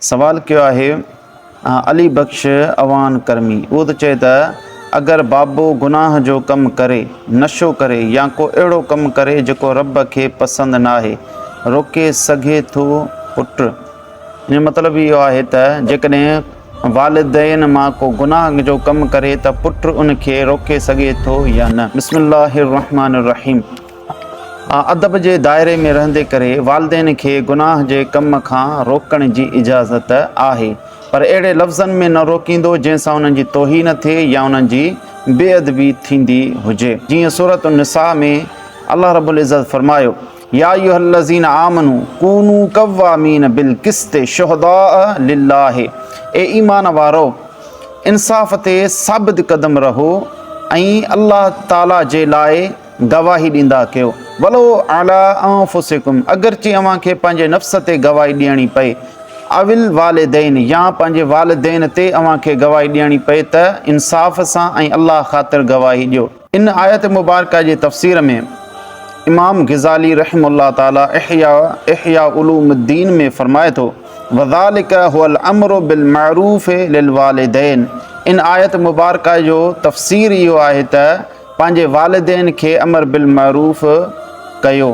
सवाल कयो आहे अली बख्श अवान करमी। उहो त चए त अगरि बाबो गुनाह जो कमु करे, नशो करे या को अहिड़ो कमु करे जेको रब खे पसंदि न आहे, रोके सघे थो पुटु? इन मतिलबु इहो आहे त जेकॾहिं वालिदैन मां को गुनाह जो कमु करे त पुटु उनखे रोके सघे थो या न। बिस्मिल्लाहिर रहमानिर रहीम। अदब जे दायरे में रहंदे करे वालिदैन खे गुनाह जे कम खां रोकण जी इजाज़त आहे, पर अहिड़े लफ़्ज़नि में न रोकींदो जंहिंसां उन्हनि जी तौहीन थिए या उन्हनि जी बेअदबी थींदी हुजे। जीअं सूरत निसा में अल्लाह रब्बुल इज़्ज़त फरमायो, या अय्युहल्लज़ीना आमनू कूनू क़व्वामीन बिल क़िस्त शुहदाअ लिल्लाहि। ए ईमान वारो, इंसाफ़ ते साबित क़दम रहो ऐं अल्लाह ताला जे लाइ गवाही ॾींदा कयो। वलो अला अंफुसिकुम, अगरचे अव्हांखे पंहिंजे नफ़्स ते गवाही ॾियणी पए, अविल वालिदैन, या पंहिंजे वालिदैन ते अव्हांखे गवाही ॾियणी पए त इंसाफ़ सां ऐं अल्लाह ख़ातिर गवाही ॾियो। इन आयत मुबारका जे तफ़सीर में इमाम ग़ज़ाली रहमहुल्लाह ताला इहया उलूमुद्दीन में फरमाए थो, वज़ालिक हुवल अम्रु बिल मारूफ़ लिल वालिदैन। इन आयत मुबारका जो तफ़सीर इहो आहे त पंहिंजे वालिदैन खे अमर बिल मारूफ़ कयो।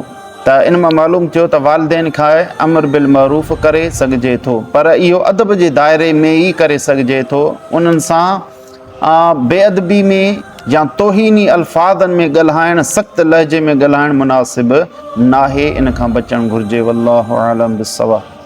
त इन मां मालूम थियो त वालिदैन खां अमर बिल मारूफ़ करे सघिजे थो, पर इहो अदब जे दायरे में ई करे सघिजे थो। उन्हनि सां बेअदबी में या तौहीनी अल्फाज़नि में ॻाल्हाइणु, सख़्तु लहजे में ॻाल्हाइणु मुनासिबु नाहे। इन खां बचणु घुरिजे। वल्लाहु आलम बिस्सवाब।